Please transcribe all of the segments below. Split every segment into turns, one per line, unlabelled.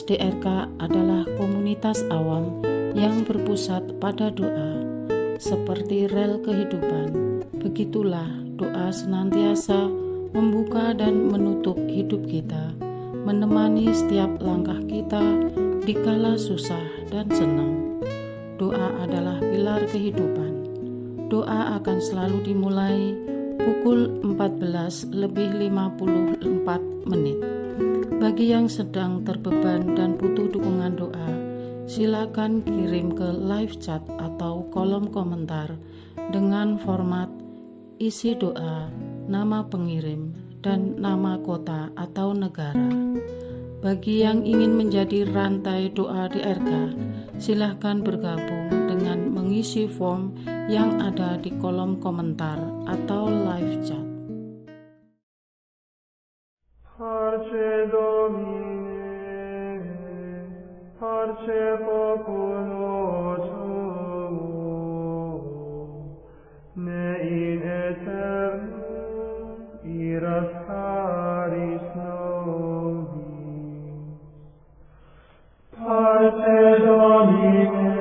Komunitas DRK adalah komunitas awam yang berpusat pada doa. Seperti rel kehidupan, begitulah doa senantiasa membuka dan menutup hidup kita, menemani setiap langkah kita di kala susah dan senang. Doa adalah pilar kehidupan. Doa akan selalu dimulai pukul 14:54. Bagi yang sedang terbeban dan butuh dukungan doa, silakan kirim ke live chat atau kolom komentar dengan format isi doa, nama pengirim, dan nama kota atau negara. Bagi yang ingin menjadi rantai doa DRK, silakan bergabung dengan mengisi form yang ada di kolom komentar atau live chat.
Parce Domine, parce populo tuo, ne in aeternum iras caris nobis. Parce Domine.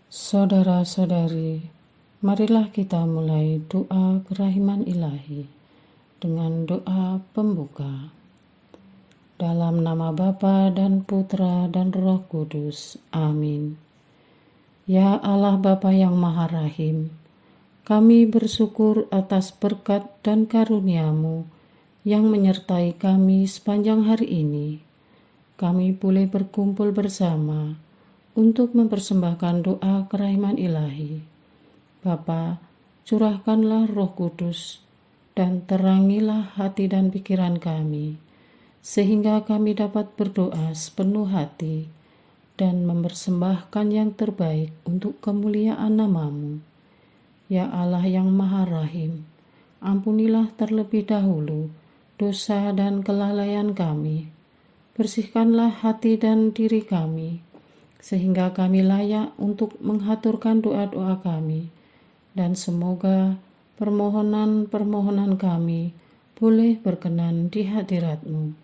Saudara-saudari, marilah kita mulai doa kerahiman ilahi dengan doa pembuka. Dalam nama Bapa dan Putra dan Roh Kudus. Amin. Ya Allah Bapa yang Maha Rahim, kami bersyukur atas berkat dan karunia-Mu yang menyertai kami sepanjang hari ini. Kami boleh berkumpul bersama untuk mempersembahkan doa kerahiman ilahi. Bapa, curahkanlah Roh Kudus dan terangilah hati dan pikiran kami, sehingga kami dapat berdoa sepenuh hati dan mempersembahkan yang terbaik untuk kemuliaan nama-Mu. Ya Allah yang Maha Rahim, ampunilah terlebih dahulu dosa dan kelalaian kami. Bersihkanlah hati dan diri kami, sehingga kami layak untuk menghaturkan doa-doa kami, dan semoga permohonan-permohonan kami boleh berkenan di hadirat-Mu.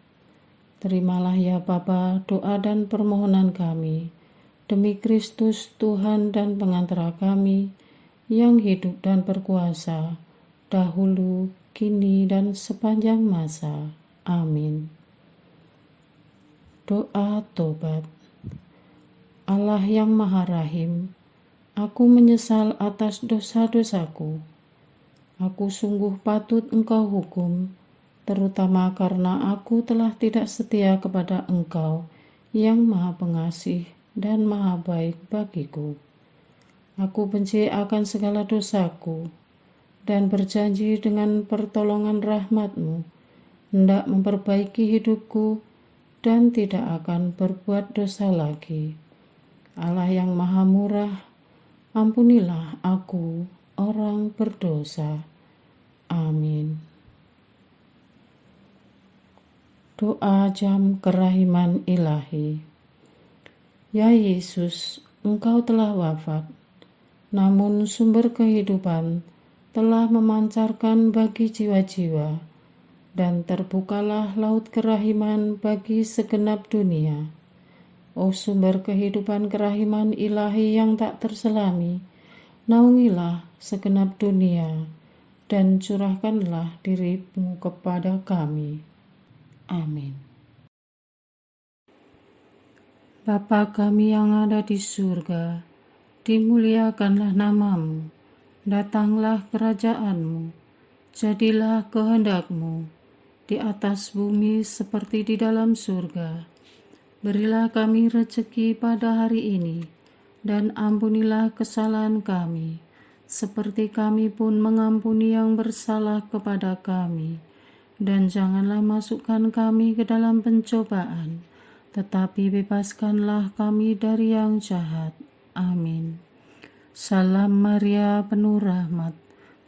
Terimalah ya Bapa doa dan permohonan kami, demi Kristus Tuhan dan pengantara kami, yang hidup dan berkuasa, dahulu, kini, dan sepanjang masa. Amin. Doa tobat. Allah yang Maha Rahim, aku menyesal atas dosa-dosaku. Aku sungguh patut Engkau hukum, terutama karena aku telah tidak setia kepada Engkau yang Maha Pengasih dan Maha Baik bagiku. Aku benci akan segala dosaku dan berjanji dengan pertolongan rahmat-Mu hendak memperbaiki hidupku dan tidak akan berbuat dosa lagi. Allah yang Maha Murah, ampunilah aku, orang berdosa. Amin. Doa jam kerahiman ilahi. Ya Yesus, Engkau telah wafat, namun sumber kehidupan telah memancarkan bagi jiwa-jiwa, dan terbukalah laut kerahiman bagi segenap dunia. O sumber kehidupan kerahiman ilahi yang tak terselami, naungilah segenap dunia, dan curahkanlah diri-Mu kepada kami. Amin. Bapa kami yang ada di surga, dimuliakanlah nama-Mu, datanglah kerajaan-Mu, jadilah kehendak-Mu, di atas bumi seperti di dalam surga. Berilah kami rezeki pada hari ini, dan ampunilah kesalahan kami, seperti kami pun mengampuni yang bersalah kepada kami. Dan janganlah masukkan kami ke dalam pencobaan, tetapi bebaskanlah kami dari yang jahat. Amin. Salam Maria, penuh rahmat,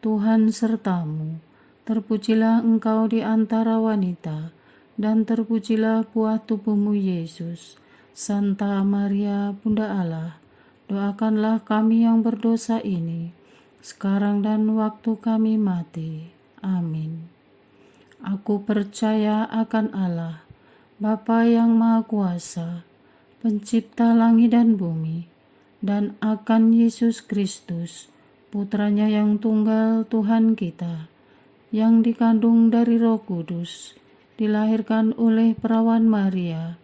Tuhan sertamu. Terpujilah engkau di antara wanita, dan terpujilah buah tubuhmu Yesus. Santa Maria, Bunda Allah, doakanlah kami yang berdosa ini, sekarang dan waktu kami mati. Amin. Aku percaya akan Allah, Bapa yang Maha Kuasa, Pencipta langit dan bumi, dan akan Yesus Kristus, Putranya yang tunggal Tuhan kita, yang dikandung dari Roh Kudus, dilahirkan oleh perawan Maria,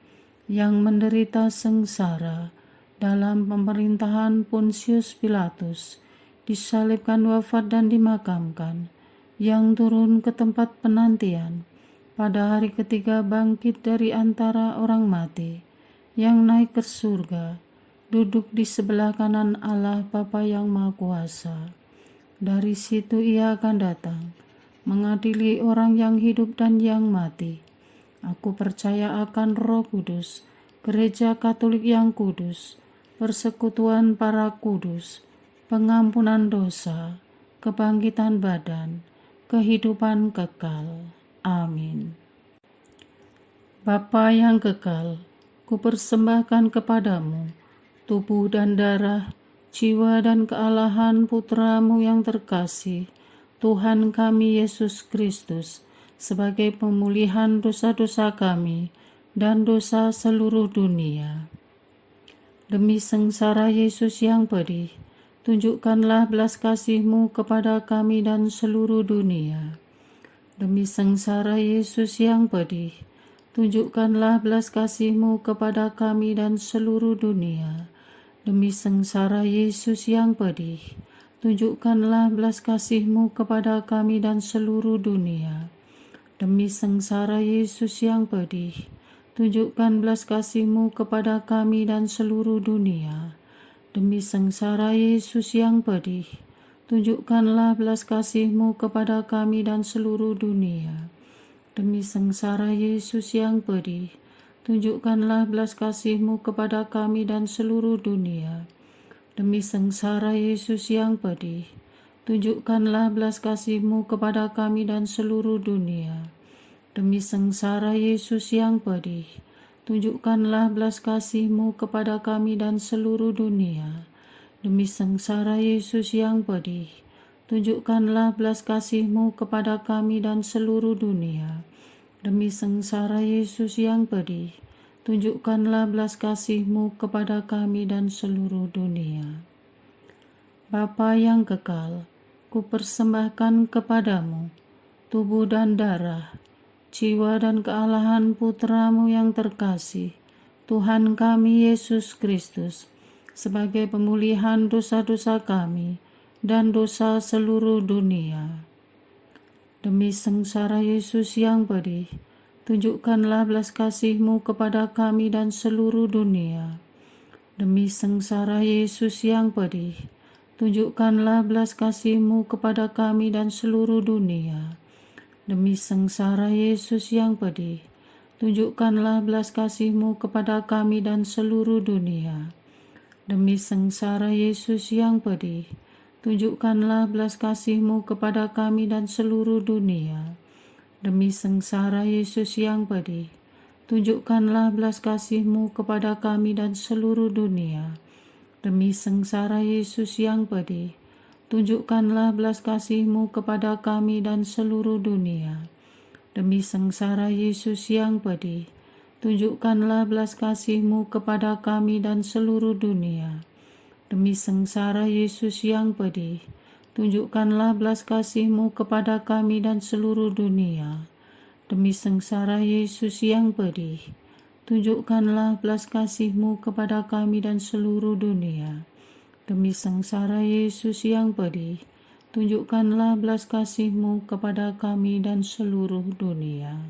yang menderita sengsara dalam pemerintahan Pontius Pilatus, disalibkan, wafat dan dimakamkan, yang turun ke tempat penantian, pada hari ketiga bangkit dari antara orang mati, yang naik ke surga, duduk di sebelah kanan Allah Bapa yang Maha Kuasa. Dari situ Ia akan datang, mengadili orang yang hidup dan yang mati. Aku percaya akan Roh Kudus, Gereja Katolik yang kudus, persekutuan para kudus, pengampunan dosa, kebangkitan badan, kehidupan kekal. Amin. Bapa yang kekal, kupersembahkan kepadamu tubuh dan darah, jiwa dan kealahan Putramu yang terkasih, Tuhan kami Yesus Kristus, sebagai pemulihan dosa-dosa kami dan dosa seluruh dunia. Demi sengsara Yesus yang pedih, tunjukkanlah belas kasih-Mu kepada kami dan seluruh dunia. Demi sengsara Yesus yang pedih, tunjukkanlah belas kasih-Mu kepada kami dan seluruh dunia. Demi sengsara Yesus yang pedih, tunjukkanlah belas kasih-Mu kepada kami dan seluruh dunia. Demi sengsara Yesus yang pedih, tunjukkan belas kasih-Mu kepada kami dan seluruh dunia. Demi sengsara Yesus yang pedih, tunjukkanlah belas kasih-Mu kepada kami dan seluruh dunia. Demi sengsara Yesus yang pedih, tunjukkanlah belas kasih-Mu kepada kami dan seluruh dunia. Demi sengsara Yesus yang pedih, tunjukkanlah belas kasih-Mu kepada kami dan seluruh dunia. Demi sengsara Yesus yang pedih, tunjukkanlah belas kasih-Mu kepada kami dan seluruh dunia. Demi sengsara Yesus yang pedih, tunjukkanlah belas kasih-Mu kepada kami dan seluruh dunia. Demi sengsara Yesus yang pedih, tunjukkanlah belas kasih-Mu kepada kami dan seluruh dunia. Bapa yang kekal, kupersembahkan kepadamu tubuh dan darah, jiwa dan kealahan Putramu yang terkasih, Tuhan kami Yesus Kristus, sebagai pemulihan dosa-dosa kami dan dosa seluruh dunia. Demi sengsara Yesus yang pedih, tunjukkanlah belas kasih-Mu kepada kami dan seluruh dunia. Demi sengsara Yesus yang pedih, tunjukkanlah belas kasih-Mu kepada kami dan seluruh dunia. Demi sengsara Yesus yang pedih, tunjukkanlah belas kasih-Mu kepada kami dan seluruh dunia. Demi sengsara Yesus yang pedih, tunjukkanlah belas kasih-Mu kepada kami dan seluruh dunia. Demi sengsara Yesus yang pedih, tunjukkanlah belas kasih-Mu kepada kami dan seluruh dunia. Demi sengsara Yesus yang pedih, tunjukkanlah belas kasih-Mu kepada kami dan seluruh dunia. Demi sengsara Yesus yang pedih, tunjukkanlah belas kasih-Mu kepada kami dan seluruh dunia. Demi sengsara Yesus yang pedih, tunjukkanlah belas kasih-Mu kepada kami dan seluruh dunia. Demi sengsara Yesus yang pedih, tunjukkanlah belas kasih-Mu kepada kami dan seluruh dunia. Demi sengsara Yesus yang pedih, tunjukkanlah belas kasih-Mu kepada kami dan seluruh dunia.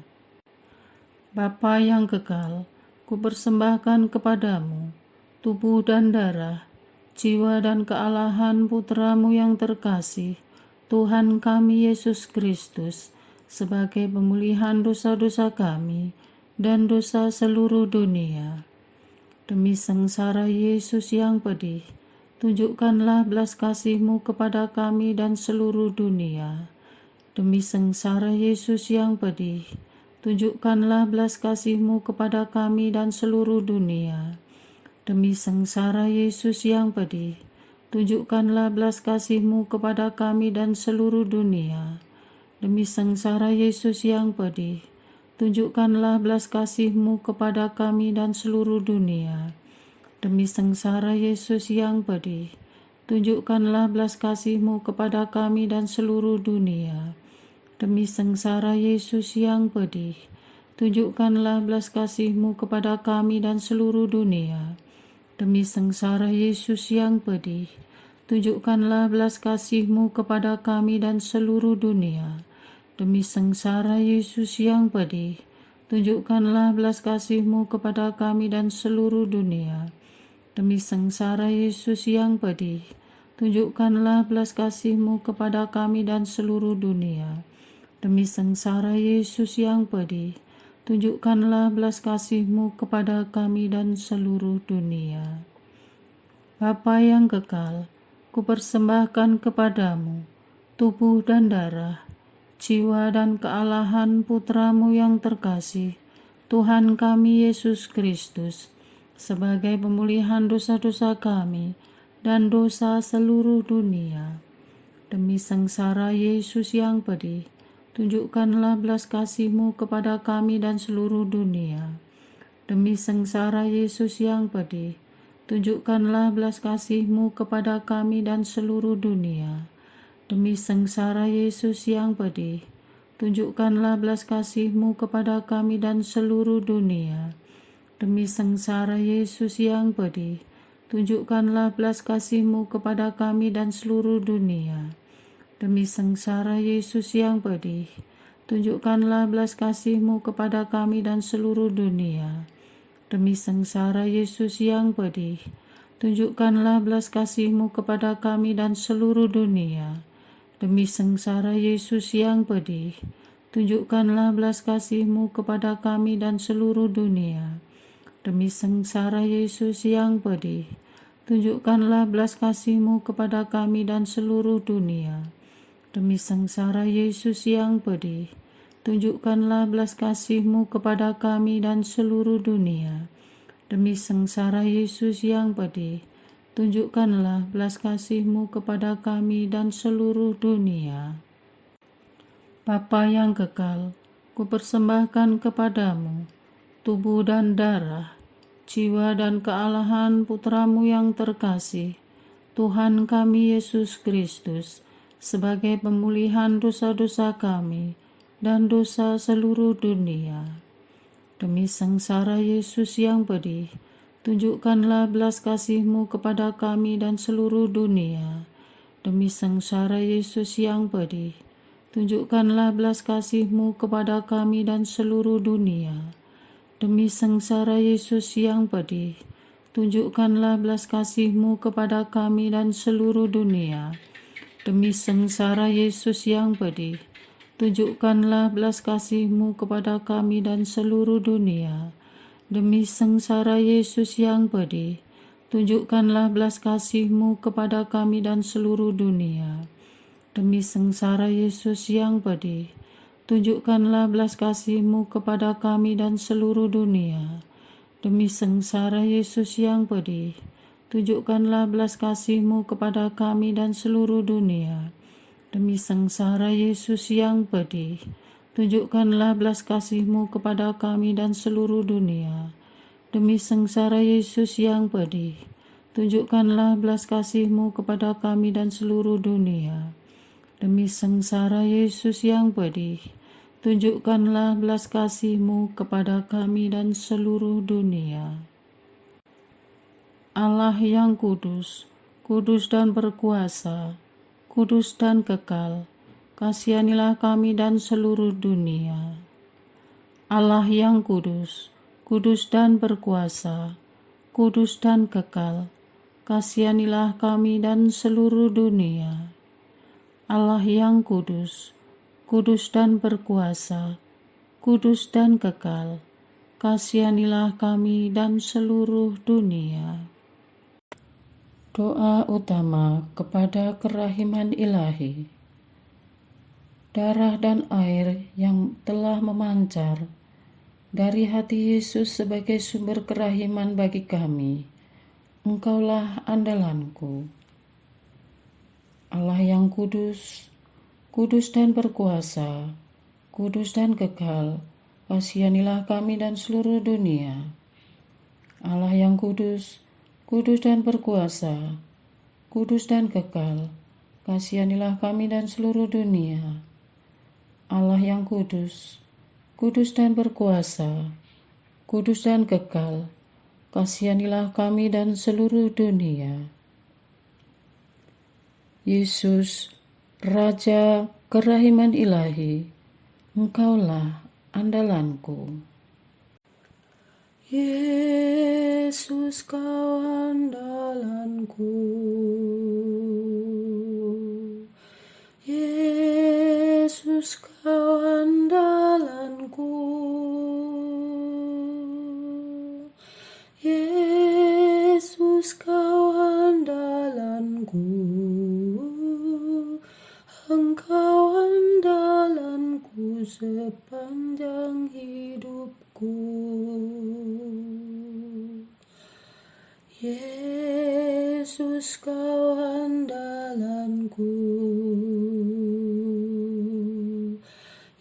Bapa yang kekal, kupersembahkan kepadamu tubuh dan darah, jiwa dan kealahan Putramu yang terkasih, Tuhan kami Yesus Kristus, sebagai pemulihan dosa-dosa kami dan dosa seluruh dunia. Demi sengsara Yesus yang pedih, tunjukkanlah belas kasih-Mu kepada kami dan seluruh dunia. Demi sengsara Yesus yang pedih, tunjukkanlah belas kasih-Mu kepada kami dan seluruh dunia. Demi sengsara Yesus yang pedih, tunjukkanlah belas kasih-Mu kepada kami dan seluruh dunia. Demi sengsara Yesus yang pedih, tunjukkanlah belas kasih-Mu kepada kami dan seluruh dunia. Demi sengsara Yesus yang pedih, tunjukkanlah belas kasih-Mu kepada kami dan seluruh dunia. Demi sengsara Yesus yang pedih, tunjukkanlah belas kasih-Mu kepada kami dan seluruh dunia. Demi sengsara Yesus yang pedih, tunjukkanlah belas kasih-Mu kepada kami dan seluruh dunia. Demi sengsara Yesus yang pedih, tunjukkanlah belas kasih-Mu kepada kami dan seluruh dunia. Demi sengsara Yesus yang pedih, tunjukkanlah belas kasih-Mu kepada kami dan seluruh dunia. Demi sengsara Yesus yang pedih, tunjukkanlah belas kasih-Mu kepada kami dan seluruh dunia. Bapa yang kekal, kupersembahkan kepadamu tubuh dan darah, jiwa dan kealahan Putra-Mu yang terkasih, Tuhan kami Yesus Kristus, sebagai pemulihan dosa-dosa kami dan dosa seluruh dunia. Demi sengsara Yesus yang pedih, tunjukkanlah belas kasih-Mu kepada kami dan seluruh dunia. Demi sengsara Yesus yang pedih, tunjukkanlah belas kasih-Mu kepada kami dan seluruh dunia. Demi sengsara Yesus yang pedih, tunjukkanlah belas kasih-Mu kepada kami dan seluruh dunia. Demi sengsara Yesus yang pedih, tunjukkanlah belas kasih-Mu kepada kami dan seluruh dunia. Demi sengsara Yesus yang pedih, tunjukkanlah belas kasih-Mu kepada kami dan seluruh dunia. Demi sengsara Yesus yang pedih, tunjukkanlah belas kasih-Mu kepada kami dan seluruh dunia. Demi sengsara Yesus yang pedih, tunjukkanlah belas kasih-Mu kepada kami dan seluruh dunia. Demi sengsara Yesus yang pedih, tunjukkanlah belas kasih-Mu kepada kami dan seluruh dunia. Demi sengsara Yesus yang pedih, tunjukkanlah belas kasih-Mu kepada kami dan seluruh dunia. Demi sengsara Yesus yang pedih, tunjukkanlah belas kasih-Mu kepada kami dan seluruh dunia. Bapa yang kekal, kupersembahkan kepadamu tubuh dan darah, jiwa dan kealahan Putra-Mu yang terkasih, Tuhan kami Yesus Kristus, sebagai pemulihan dosa-dosa kami dan dosa seluruh dunia. Demi sengsara Yesus yang pedih, tunjukkanlah belas kasih-Mu kepada kami dan seluruh dunia. Demi sengsara Yesus yang pedih, tunjukkanlah belas kasih-Mu kepada kami dan seluruh dunia. Demi sengsara Yesus yang pedih, tunjukkanlah belas kasih-Mu kepada kami dan seluruh dunia. Demi sengsara Yesus yang pedih, tunjukkanlah belas kasih-Mu kepada kami dan seluruh dunia. Demi sengsara Yesus yang pedih, tunjukkanlah belas kasih-Mu kepada kami dan seluruh dunia. Demi sengsara Yesus yang pedih, tunjukkanlah belas kasih-Mu kepada kami dan seluruh dunia. Demi sengsara Yesus yang pedih, tunjukkanlah belas kasih-Mu kepada kami dan seluruh dunia. Demi sengsara Yesus yang pedih, tunjukkanlah belas kasih-Mu kepada kami dan seluruh dunia. Demi sengsara Yesus yang pedih, tunjukkanlah belas kasih-Mu kepada kami dan seluruh dunia. Demi sengsara Yesus yang pedih, tunjukkanlah belas kasih-Mu kepada kami dan seluruh dunia. Allah yang kudus, kudus dan berkuasa, kudus dan kekal, kasihanilah kami dan seluruh dunia. Allah yang kudus, kudus dan berkuasa, kudus dan kekal, kasihanilah kami dan seluruh dunia. Allah yang kudus, kudus dan berkuasa, kudus dan kekal, kasihanilah kami dan seluruh dunia. Doa utama kepada kerahiman ilahi. Darah dan air yang telah memancar dari hati Yesus sebagai sumber kerahiman bagi kami, Engkaulah andalanku. Allah yang kudus, kudus dan berkuasa, kudus dan kekal, kasihanilah kami dan seluruh dunia. Allah yang kudus, kudus dan berkuasa, kudus dan kekal, kasihanilah kami dan seluruh dunia. Allah yang kudus, kudus dan berkuasa, kudus dan kekal, kasihanilah kami dan seluruh dunia. Yesus, Raja kerahiman ilahi, Engkaulah andalanku. Yesus, Kau andalanku. Yesus, Kau andalanku. Yesus, Kau andalanku. Engkau andalanku sepanjang hidupku. Yesus, Kau andalanku.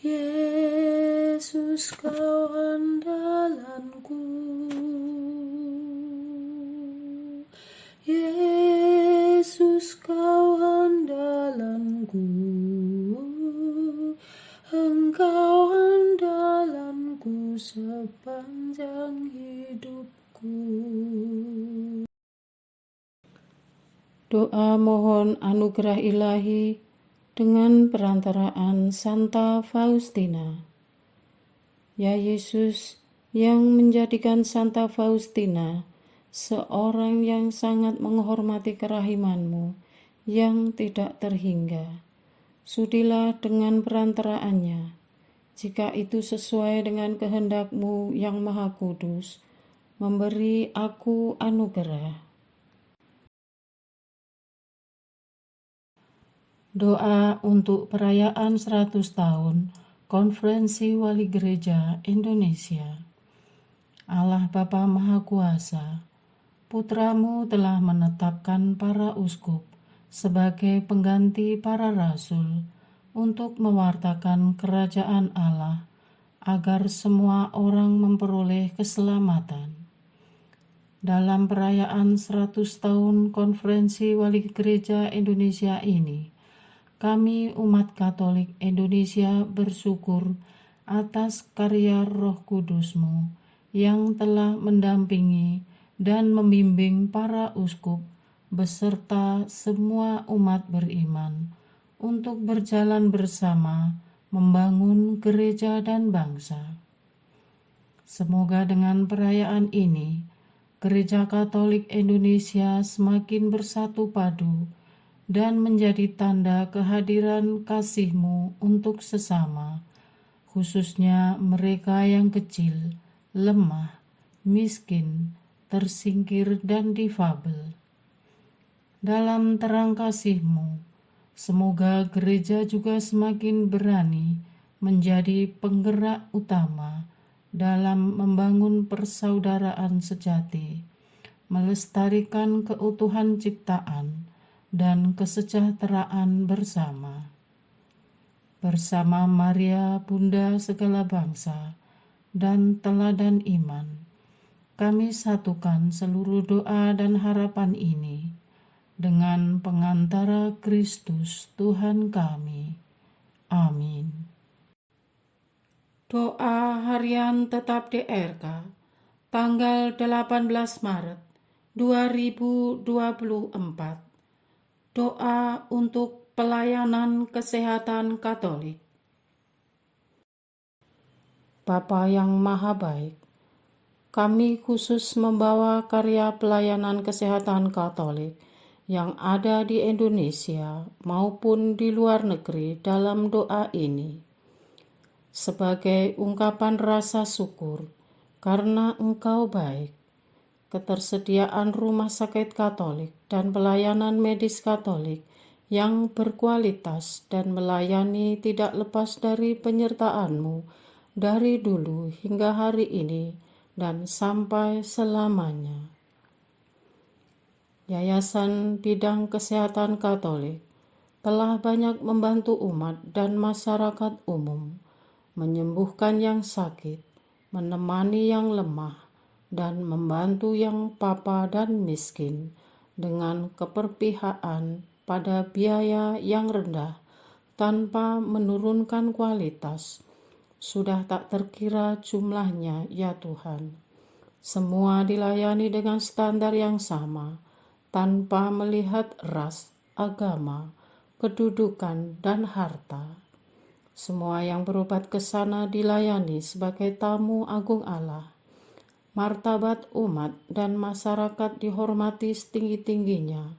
Yesus, Kau andalanku. Yesus, Kau andalanku. Engkau andalanku sepanjang hidupku. Doa mohon anugerah ilahi dengan perantaraan Santa Faustina. Ya Yesus, yang menjadikan Santa Faustina seorang yang sangat menghormati kerahiman-Mu yang tidak terhingga, sudilah dengan perantaraannya, jika itu sesuai dengan kehendak-Mu yang maha kudus, memberi aku anugerah. Doa untuk perayaan 100 tahun Konferensi Wali Gereja Indonesia. Allah Bapa Maha Kuasa, Putra-Mu telah menetapkan para uskup sebagai pengganti para rasul untuk mewartakan kerajaan Allah agar semua orang memperoleh keselamatan. Dalam perayaan 100 tahun Konferensi Wali Gereja Indonesia ini, kami umat Katolik Indonesia bersyukur atas karya Roh Kudus-Mu yang telah mendampingi dan membimbing para uskup beserta semua umat beriman untuk berjalan bersama membangun gereja dan bangsa. Semoga dengan perayaan ini, Gereja Katolik Indonesia semakin bersatu padu dan menjadi tanda kehadiran kasih-Mu untuk sesama, khususnya mereka yang kecil, lemah, miskin, tersingkir, dan difabel. Dalam terang kasih-Mu, semoga gereja juga semakin berani menjadi penggerak utama dalam membangun persaudaraan sejati, melestarikan keutuhan ciptaan, dan kesejahteraan bersama. Bersama Maria, Bunda segala bangsa, dan teladan iman, kami satukan seluruh doa dan harapan ini dengan pengantara Kristus Tuhan kami. Amin. Doa harian tetap DRK, tanggal 18 Maret 2024. Doa untuk pelayanan kesehatan Katolik. Bapa yang Maha Baik, kami khusus membawa karya pelayanan kesehatan Katolik yang ada di Indonesia maupun di luar negeri dalam doa ini, sebagai ungkapan rasa syukur karena Engkau baik. Ketersediaan rumah sakit Katolik dan pelayanan medis Katolik yang berkualitas dan melayani tidak lepas dari penyertaan-Mu dari dulu hingga hari ini dan sampai selamanya. Yayasan Bidang Kesehatan Katolik telah banyak membantu umat dan masyarakat umum, menyembuhkan yang sakit, menemani yang lemah, dan membantu yang papa dan miskin dengan keberpihakan pada biaya yang rendah tanpa menurunkan kualitas. Sudah tak terkira jumlahnya, ya Tuhan. Semua dilayani dengan standar yang sama, tanpa melihat ras, agama, kedudukan, dan harta. Semua yang berobat ke sana dilayani sebagai tamu agung Allah. Martabat umat dan masyarakat dihormati setinggi-tingginya.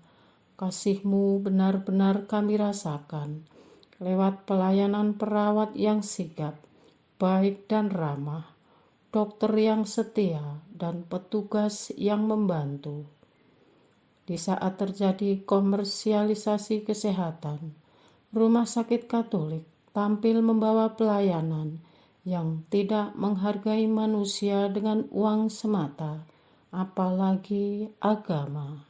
Kasih-Mu benar-benar kami rasakan lewat pelayanan perawat yang sigap, baik dan ramah, dokter yang setia, dan petugas yang membantu. Di saat terjadi komersialisasi kesehatan, Rumah Sakit Katolik tampil membawa pelayanan yang tidak menghargai manusia dengan uang semata, apalagi agama.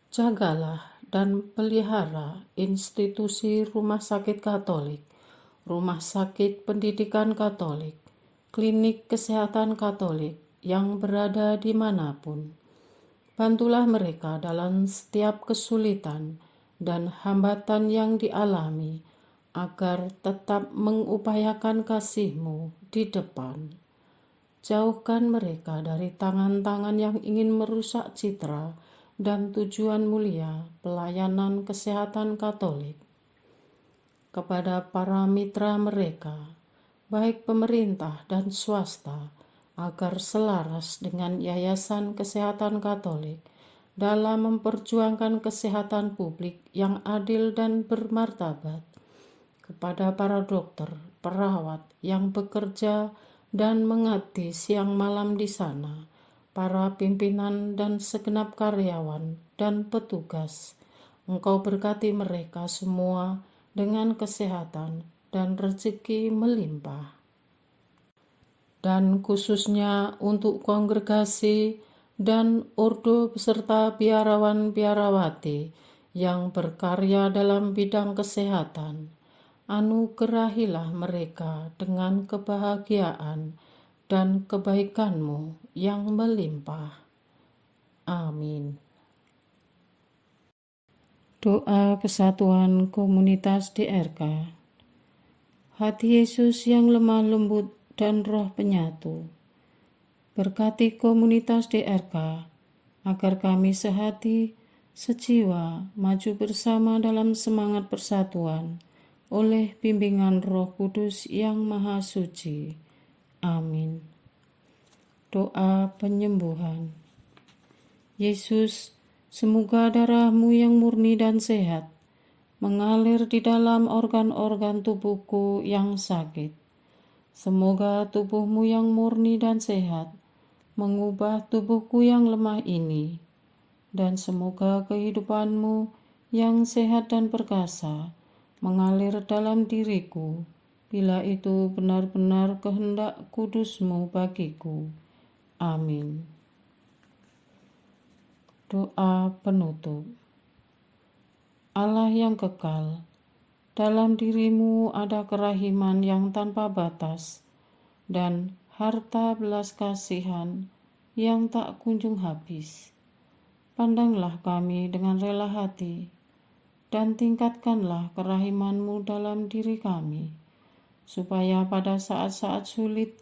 Jagalah dan pelihara institusi Rumah Sakit Katolik, Rumah Sakit Pendidikan Katolik, klinik kesehatan Katolik yang berada dimanapun. Bantulah mereka dalam setiap kesulitan dan hambatan yang dialami, agar tetap mengupayakan kasih-Mu di depan. Jauhkan mereka dari tangan-tangan yang ingin merusak citra dan tujuan mulia pelayanan kesehatan Katolik. Kepada para mitra mereka, baik pemerintah dan swasta, agar selaras dengan Yayasan Kesehatan Katolik dalam memperjuangkan kesehatan publik yang adil dan bermartabat. Kepada para dokter, perawat yang bekerja dan mengabdi siang malam di sana, para pimpinan dan segenap karyawan dan petugas, Engkau berkati mereka semua dengan kesehatan dan rezeki melimpah. Dan khususnya untuk kongregasi dan ordo beserta biarawan-biarawati yang berkarya dalam bidang kesehatan, anugerahilah mereka dengan kebahagiaan dan kebaikan-Mu yang melimpah. Amin. Doa kesatuan komunitas DRK. Hati Yesus yang lemah lembut dan roh penyatu, berkati komunitas DRK agar kami sehati, sejiwa, maju bersama dalam semangat persatuan oleh bimbingan Roh Kudus yang Maha Suci. Amin. Doa penyembuhan. Yesus, semoga darah-Mu yang murni dan sehat mengalir di dalam organ-organ tubuhku yang sakit. Semoga tubuh-Mu yang murni dan sehat mengubah tubuhku yang lemah ini, dan semoga kehidupan-Mu yang sehat dan perkasa mengalir dalam diriku, bila itu benar-benar kehendak kudus-Mu bagiku. Amin. Doa penutup. Allah yang kekal, dalam diri-Mu ada kerahiman yang tanpa batas dan harta belas kasihan yang tak kunjung habis. Pandanglah kami dengan rela hati dan tingkatkanlah kerahiman-Mu dalam diri kami, supaya pada saat-saat sulit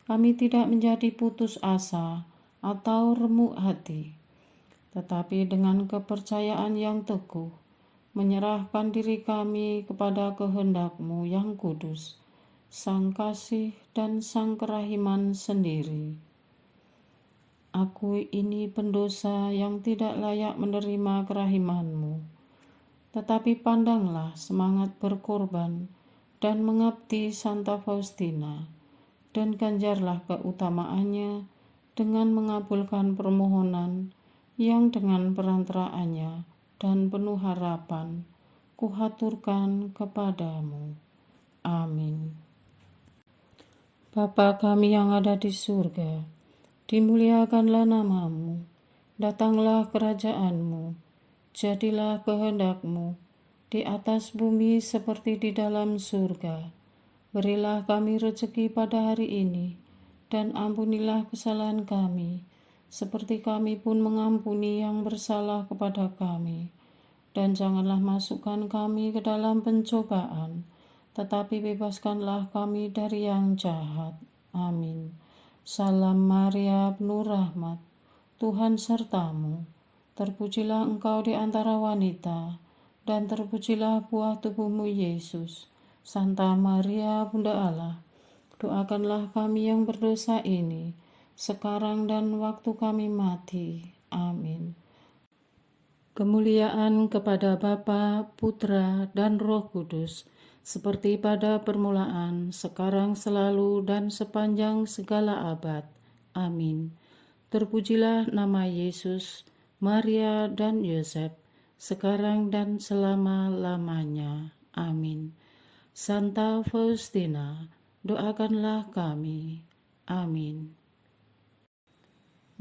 kami tidak menjadi putus asa atau remuk hati, tetapi dengan kepercayaan yang teguh menyerahkan diri kami kepada kehendak-Mu yang kudus, Sang Kasih dan Sang Kerahiman sendiri. Aku ini pendosa yang tidak layak menerima kerahiman-Mu, tetapi pandanglah semangat berkorban dan mengabdi Santa Faustina, dan ganjarlah keutamaannya dengan mengabulkan permohonan yang dengan perantaraannya dan penuh harapan kuhaturkan kepadamu. Amin. Bapa kami yang ada di surga, dimuliakanlah nama-Mu, datanglah kerajaan-Mu, jadilah kehendak-Mu di atas bumi seperti di dalam surga. Berilah kami rezeki pada hari ini, dan ampunilah kesalahan kami, seperti kami pun mengampuni yang bersalah kepada kami. Dan janganlah masukkan kami ke dalam pencobaan, tetapi bebaskanlah kami dari yang jahat. Amin. Salam Maria, penuh rahmat, Tuhan sertamu. Terpujilah engkau di antara wanita, dan terpujilah buah tubuhmu Yesus. Santa Maria, Bunda Allah, doakanlah kami yang berdosa ini, sekarang dan waktu kami mati. Amin. Kemuliaan kepada Bapa, Putra, dan Roh Kudus, seperti pada permulaan, sekarang, selalu, dan sepanjang segala abad. Amin. Terpujilah nama Yesus, Maria, dan Yosef, sekarang dan selama-lamanya. Amin. Santa Faustina, doakanlah kami. Amin.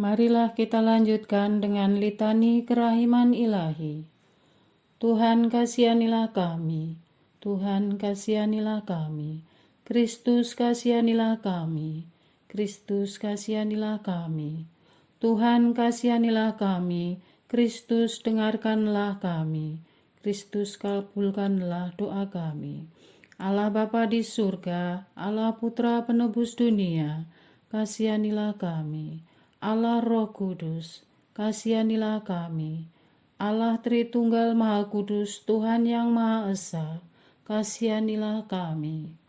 Marilah kita lanjutkan dengan litani kerahiman ilahi. Tuhan kasihanilah kami, Tuhan kasihanilah kami, Kristus kasihanilah kami, Kristus kasihanilah kami. Tuhan kasihanilah kami, Kristus dengarkanlah kami, Kristus kabulkanlah doa kami. Allah Bapa di surga, Allah Putra penebus dunia, kasihanilah kami. Allah Roh Kudus, kasihanilah kami. Allah Tritunggal Maha Kudus, Tuhan yang Maha Esa, kasihanilah kami.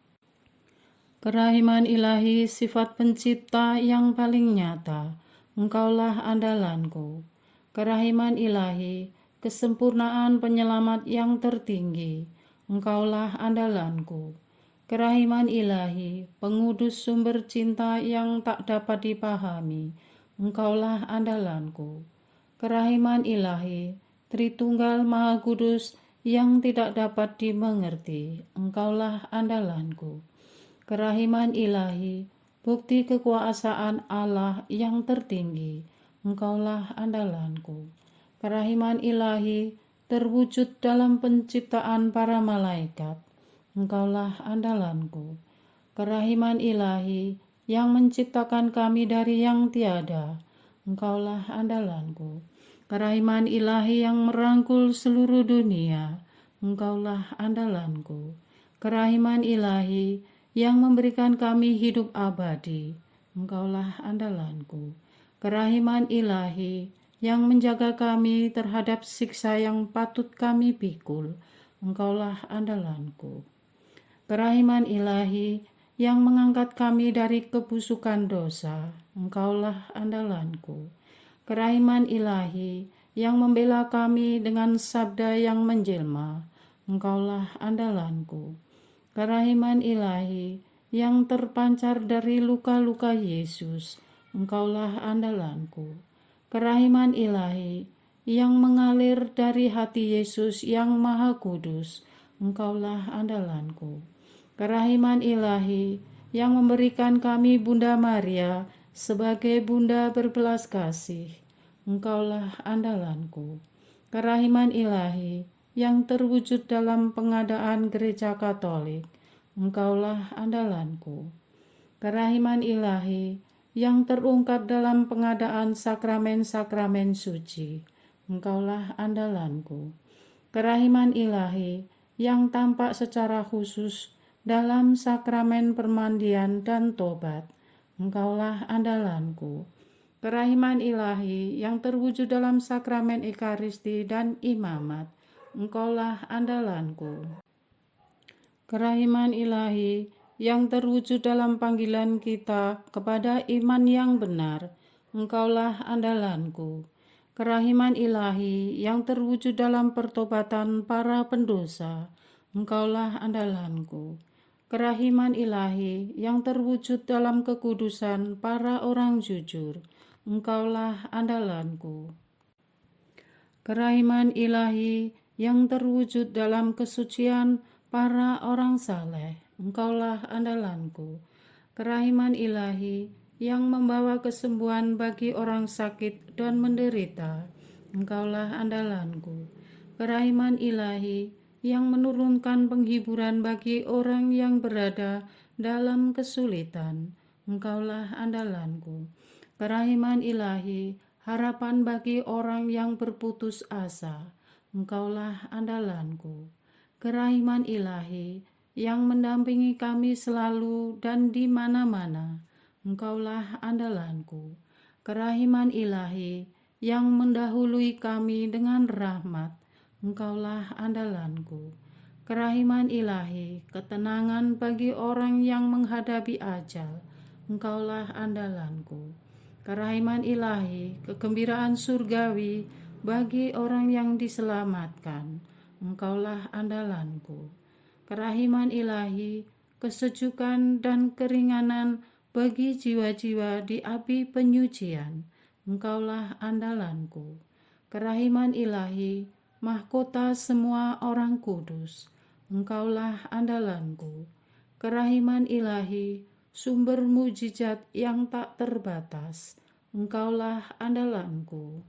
Kerahiman ilahi, sifat pencipta yang paling nyata, Engkaulah andalanku. Kerahiman ilahi, kesempurnaan penyelamat yang tertinggi, Engkaulah andalanku. Kerahiman ilahi, pengudus sumber cinta yang tak dapat dipahami, Engkaulah andalanku. Kerahiman ilahi, Tritunggal Maha Kudus yang tidak dapat dimengerti, Engkaulah andalanku. Kerahiman ilahi, bukti kekuasaan Allah yang tertinggi, Engkaulah andalanku. Kerahiman ilahi, terwujud dalam penciptaan para malaikat, Engkaulah andalanku. Kerahiman ilahi, yang menciptakan kami dari yang tiada, Engkaulah andalanku. Kerahiman ilahi yang merangkul seluruh dunia, Engkaulah andalanku. Kerahiman ilahi yang memberikan kami hidup abadi, Engkaulah andalanku. Kerahiman ilahi yang menjaga kami terhadap siksa yang patut kami pikul, Engkaulah andalanku. Kerahiman ilahi yang mengangkat kami dari kebusukan dosa, Engkaulah andalanku. Kerahiman ilahi yang membela kami dengan sabda yang menjelma, Engkaulah andalanku. Kerahiman ilahi yang terpancar dari luka-luka Yesus, Engkaulah andalanku. Kerahiman ilahi yang mengalir dari hati Yesus yang Maha Kudus, Engkaulah andalanku. Kerahiman ilahi yang memberikan kami Bunda Maria sebagai Bunda berbelas kasih, Engkaulah andalanku. Kerahiman ilahi yang terwujud dalam pengadaan Gereja Katolik, Engkaulah andalanku. Kerahiman ilahi yang terungkap dalam pengadaan sakramen-sakramen suci, Engkaulah andalanku. Kerahiman ilahi yang tampak secara khusus dalam sakramen permandian dan tobat, Engkaulah andalanku. Kerahiman ilahi yang terwujud dalam sakramen Ekaristi dan imamat, Engkaulah andalanku. Kerahiman ilahi yang terwujud dalam panggilan kita kepada iman yang benar, Engkaulah andalanku. Kerahiman ilahi yang terwujud dalam pertobatan para pendosa, Engkaulah andalanku. Kerahiman ilahi yang terwujud dalam kekudusan para orang jujur, Engkaulah andalanku. Kerahiman ilahi yang terwujud dalam kesucian para orang saleh, Engkaulah andalanku. Kerahiman ilahi yang membawa kesembuhan bagi orang sakit dan menderita, Engkaulah andalanku. Kerahiman ilahi yang menurunkan penghiburan bagi orang yang berada dalam kesulitan. Engkaulah andalanku. Kerahiman ilahi, harapan bagi orang yang berputus asa. Engkaulah andalanku. Kerahiman ilahi yang mendampingi kami selalu dan di mana-mana. Engkaulah andalanku. Kerahiman ilahi yang mendahului kami dengan rahmat. Engkaulah andalanku. Kerahiman ilahi, ketenangan bagi orang yang menghadapi ajal. Engkaulah andalanku. Kerahiman ilahi, kegembiraan surgawi bagi orang yang diselamatkan. Engkaulah andalanku. Kerahiman ilahi, kesejukan dan keringanan bagi jiwa-jiwa di api penyucian. Engkaulah andalanku. Kerahiman ilahi, mahkota semua orang kudus. Engkaulah andalanku. Kerahiman ilahi, sumber mujizat yang tak terbatas. Engkaulah andalanku.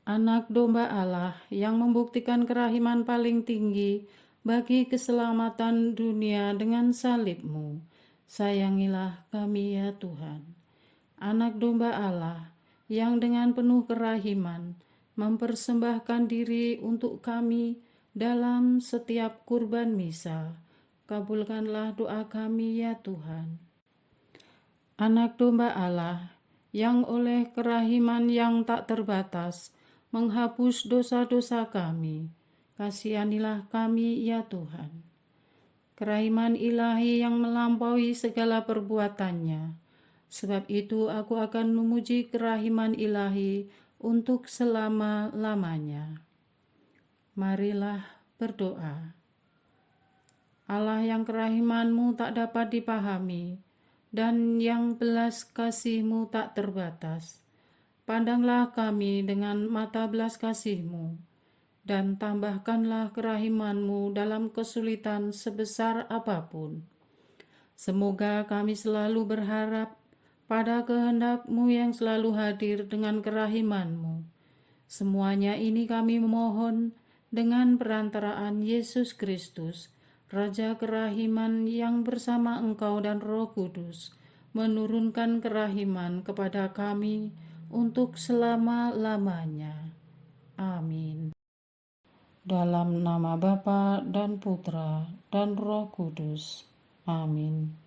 Anak domba Allah yang membuktikan kerahiman paling tinggi bagi keselamatan dunia dengan salib-Mu. Sayangilah kami ya Tuhan. Anak domba Allah yang dengan penuh kerahiman mempersembahkan diri untuk kami dalam setiap kurban misa. Kabulkanlah doa kami ya Tuhan. Anak domba Allah yang oleh kerahiman yang tak terbatas menghapus dosa-dosa kami, kasihanilah kami ya Tuhan. Kerahiman ilahi yang melampaui segala perbuatannya, sebab itu aku akan memuji kerahiman ilahi untuk selama-lamanya. Marilah berdoa. Allah yang kerahiman-Mu tak dapat dipahami dan yang belas kasih-Mu tak terbatas, pandanglah kami dengan mata belas kasih-Mu dan tambahkanlah kerahiman-Mu dalam kesulitan sebesar apapun. Semoga kami selalu berharap pada kehendak-Mu yang selalu hadir dengan kerahiman-Mu. Semuanya ini kami memohon dengan perantaraan Yesus Kristus, Raja kerahiman yang bersama Engkau dan Roh Kudus menurunkan kerahiman kepada kami untuk selama-lamanya. Amin. Dalam nama Bapa dan Putra dan Roh Kudus. Amin.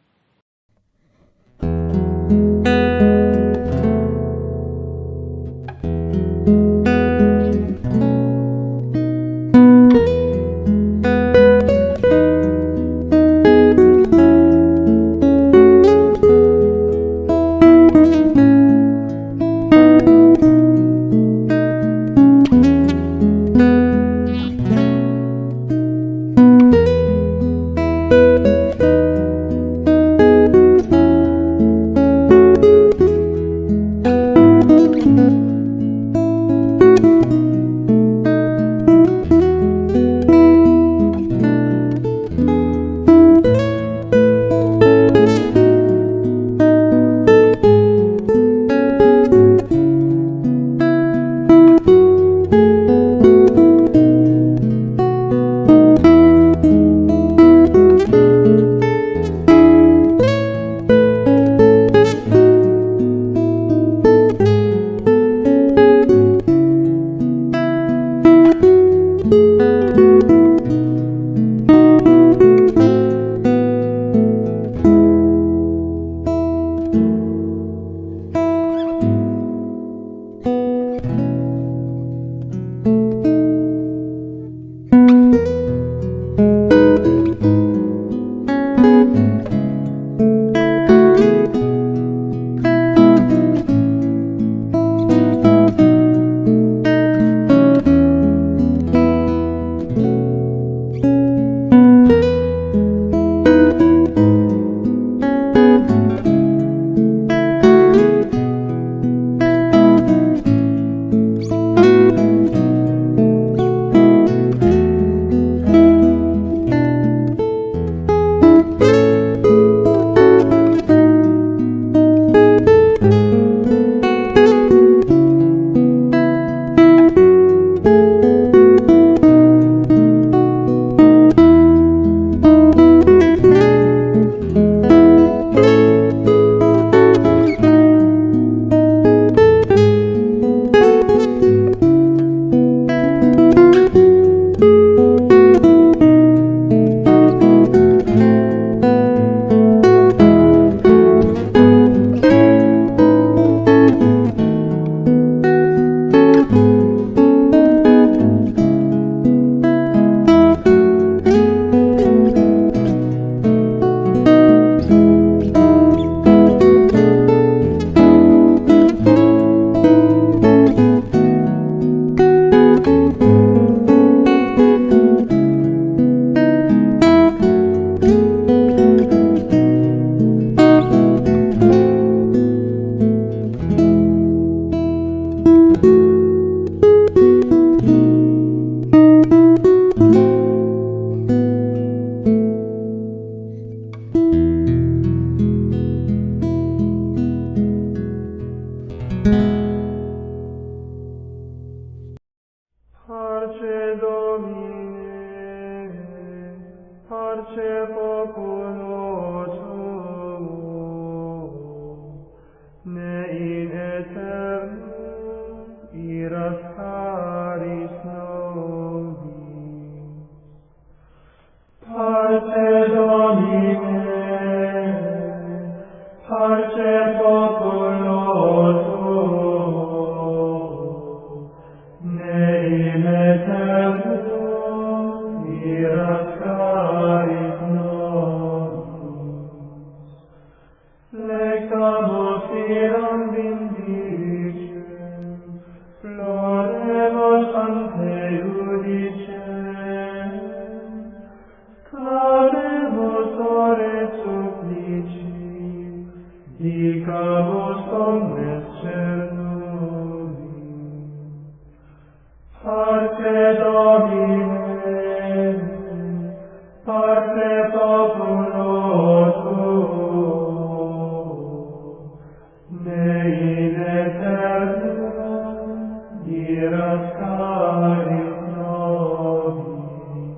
Miras caris nobis,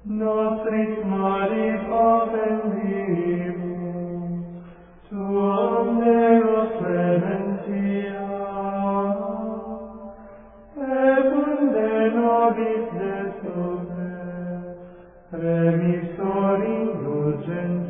nostris malis offendimus, tuam Deus clementia, et unde nobis desubre, remisor indulgentiae.